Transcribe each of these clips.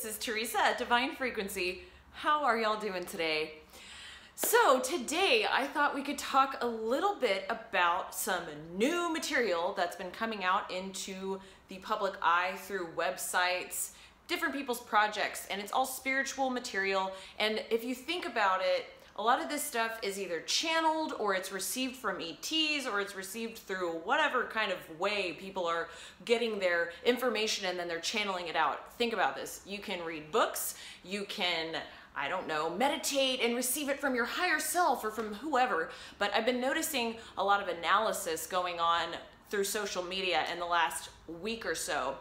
This is Teresa at Divine Frequency. How are y'all doing today? So today I thought we could talk a little bit about some new material that's been coming out into the public eye through websites, different people's projects, and it's all spiritual material. And if you think about it, a lot of this stuff is either channeled or it's received from ETs or it's received through whatever kind of way people are getting their information and then they're channeling it out. Think about this. You can read books, you can, I don't know, meditate and receive it from your higher self or from whoever. But I've been noticing a lot of analysis going on through social media in the last week or so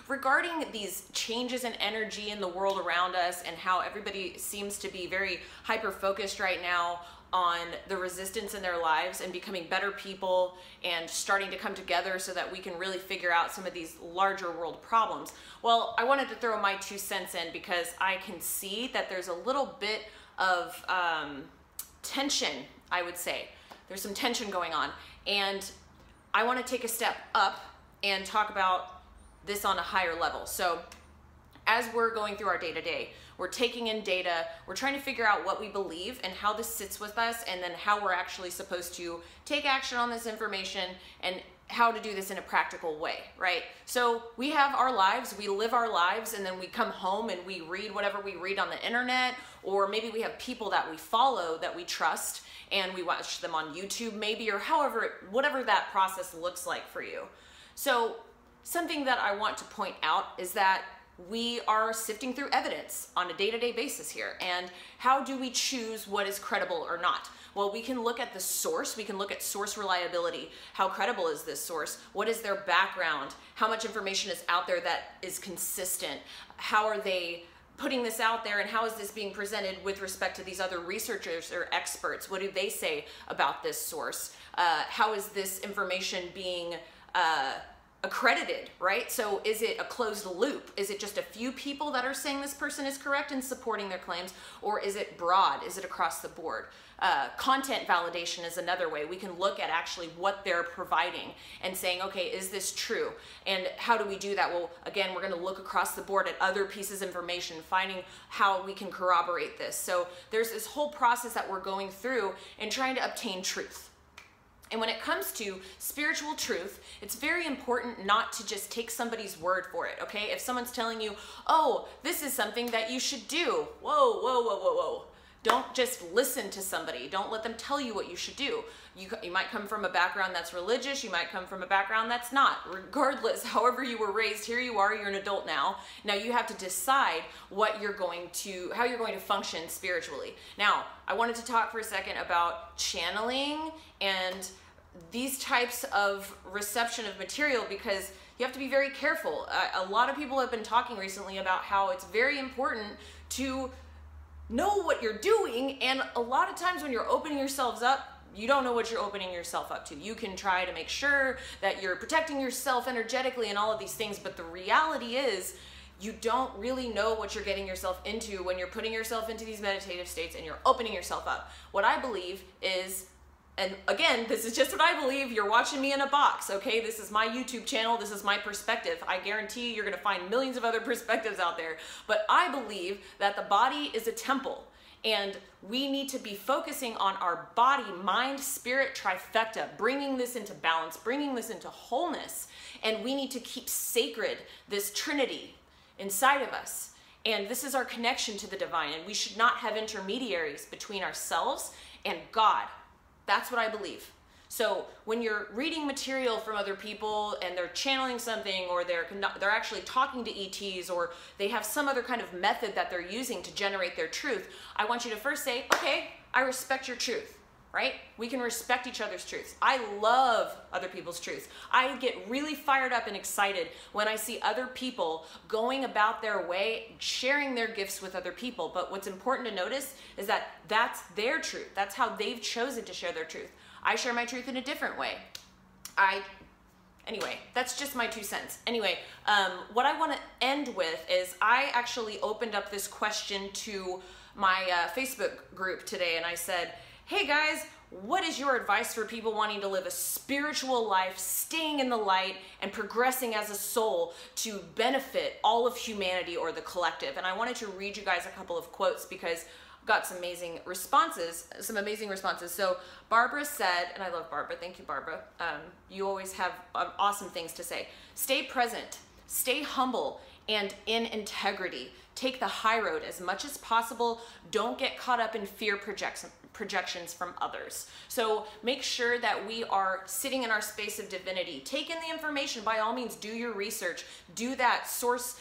regarding these changes in energy in the world around us and how everybody seems to be very hyper-focused right now on the resistance in their lives and becoming better people and starting to come together so that we can really figure out some of these larger world problems. Well, I wanted to throw my 2 cents in because I can see that there's a little bit of tension, I would say. There's some tension going on, and I want to take a step up and talk about this on a higher level. So as we're going through our day-to-day, we're taking in data, we're trying to figure out what we believe and how this sits with us, and then how we're actually supposed to take action on this information and how to do this in a practical way, right? So we have our lives, we live our lives, and then we come home and we read whatever we read on the internet, or maybe we have people that we follow that we trust and we watch them on YouTube maybe, or however, whatever that process looks like for you. So something that I want to point out is that we are sifting through evidence on a day-to-day basis here. And how do we choose what is credible or not? Well, we can look at the source. We can look at source reliability. How credible is this source? What is their background? How much information is out there that is consistent? How are they putting this out there, and how is this being presented with respect to these other researchers or experts? What do they say about this source? How is this information being accredited, right? So is it a closed loop? Is it just a few people that are saying this person is correct and supporting their claims? Or is it broad? Is it across the board? Content validation is another way. We can look at actually what they're providing and saying, okay, is this true? And how do we do that? Well, again, we're going to look across the board at other pieces of information, finding how we can corroborate this. So there's this whole process that we're going through and trying to obtain truth. And when it comes to spiritual truth, it's very important not to just take somebody's word for it, okay? If someone's telling you, oh, this is something that you should do, whoa, whoa, whoa, whoa, whoa. Don't just listen to somebody. Don't let them tell you what you should do. You might come from a background that's religious. You might come from a background that's not. Regardless, however you were raised, here you are, you're an adult now. Now you have to decide how you're going to function spiritually. Now, I wanted to talk for a second about channeling and these types of reception of material, because you have to be very careful. A lot of people have been talking recently about how it's very important to know what you're doing, and a lot of times when you're opening yourselves up, you don't know what you're opening yourself up to. You can try to make sure that you're protecting yourself energetically and all of these things, but the reality is you don't really know what you're getting yourself into when you're putting yourself into these meditative states and you're opening yourself up. What I believe is, and again, this is just what I believe, you're watching me in a box, okay? This is my YouTube channel, this is my perspective. I guarantee you're gonna find millions of other perspectives out there, but I believe that the body is a temple, and we need to be focusing on our body, mind, spirit trifecta, bringing this into balance, bringing this into wholeness, and we need to keep sacred this Trinity inside of us. And this is our connection to the divine, and we should not have intermediaries between ourselves and God. That's what I believe. So when you're reading material from other people and they're channeling something, or they're actually talking to ETs, or they have some other kind of method that they're using to generate their truth, I want you to first say, okay, I respect your truth, right? We can respect each other's truths. I love other people's truths. I get really fired up and excited when I see other people going about their way, sharing their gifts with other people. But what's important to notice is that that's their truth. That's how they've chosen to share their truth. I share my truth in a different way. Anyway, that's just my 2 cents. Anyway, what I want to end with is I actually opened up this question to my Facebook group today, and I said, Hey guys, what is your advice for people wanting to live a spiritual life, staying in the light, and progressing as a soul to benefit all of humanity or the collective? And I wanted to read you guys a couple of quotes because I got some amazing responses. So Barbara said, and I love Barbara, thank you Barbara, you always have awesome things to say. Stay present, stay humble, and in integrity. Take the high road as much as possible. Don't get caught up in fear projections from others. So make sure that we are sitting in our space of divinity. Take in the information, by all means, do your research, do that source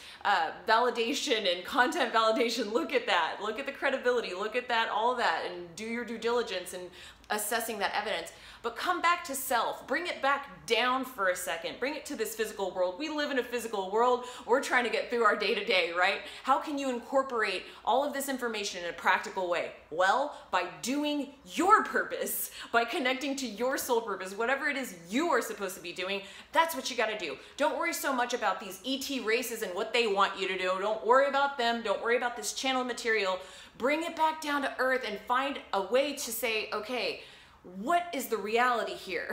validation and content validation. Look at that, look at the credibility, look at that, all that, and do your due diligence and assessing that evidence. But come back to self, bring it back down for a second, bring it to this physical world. We live in a physical world. We're trying to get through our day-to-day, right? How can you incorporate all of this information in a practical way? Well, by doing your purpose, by connecting to your soul purpose, whatever it is you are supposed to be doing, that's what you gotta do. Don't worry so much about these ET races and what they want you to do. Don't worry about them. Don't worry about this channel material. Bring it back down to earth and find a way to say, okay, what is the reality here?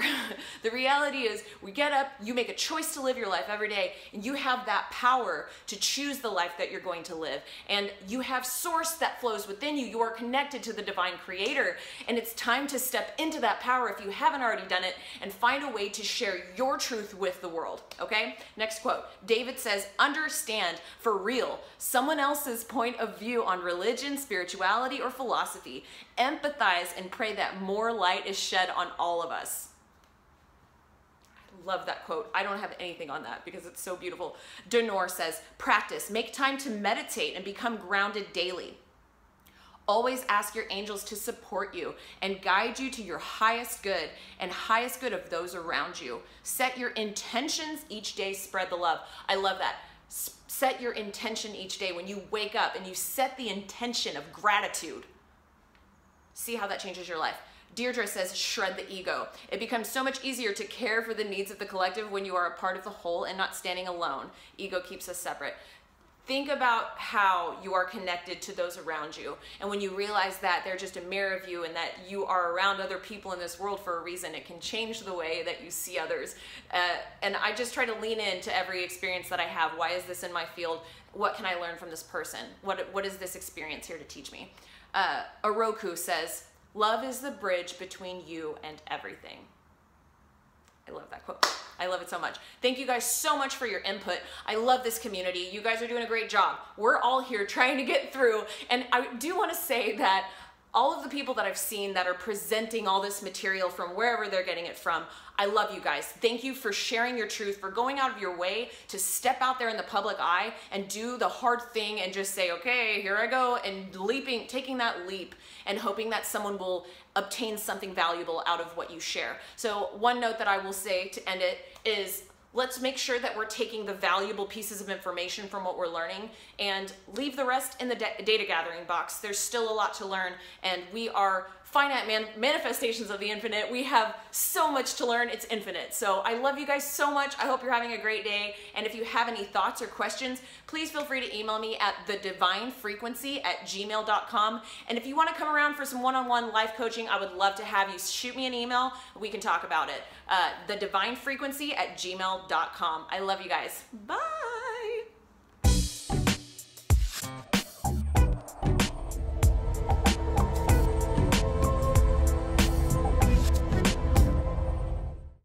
The reality is we get up, you make a choice to live your life every day, and you have that power to choose the life that you're going to live. And you have source that flows within you. You are connected to the divine creator. And it's time to step into that power if you haven't already done it and find a way to share your truth with the world, okay? Next quote, David says, understand for real someone else's point of view on religion, spirituality, or philosophy. Empathize and pray that more light is shed on all of us. I love that quote. I don't have anything on that because it's so beautiful. Denor says, practice, make time to meditate and become grounded daily. Always ask your angels to support you and guide you to your highest good and highest good of those around you. Set your intentions each day, spread the love. I love that. Set your intention each day when you wake up and you set the intention of gratitude. See how that changes your life. Deirdre says, shred the ego. It becomes so much easier to care for the needs of the collective when you are a part of the whole and not standing alone. Ego keeps us separate. Think about how you are connected to those around you. And when you realize that they're just a mirror of you and that you are around other people in this world for a reason, it can change the way that you see others. And I just try to lean into every experience that I have. Why is this in my field? What can I learn from this person? What is this experience here to teach me? Oroku says, love is the bridge between you and everything. I love that quote. I love it so much. Thank you guys so much for your input. I love this community. You guys are doing a great job. We're all here trying to get through. And I do want to say that all of the people that I've seen that are presenting all this material from wherever they're getting it from, I love you guys. Thank you for sharing your truth, for going out of your way to step out there in the public eye and do the hard thing and just say, okay, here I go, and taking that leap and hoping that someone will obtain something valuable out of what you share. So one note that I will say to end it is, let's make sure that we're taking the valuable pieces of information from what we're learning and leave the rest in the data gathering box. There's still a lot to learn, and we are finite manifestations of the infinite. We have so much to learn. It's infinite. So I love you guys so much. I hope you're having a great day. And if you have any thoughts or questions, please feel free to email me at thedivinefrequency@gmail.com. And if you want to come around for some one-on-one life coaching, I would love to have you. Shoot me an email. We can talk about it. Thedivinefrequency@gmail.com. I love you guys. Bye.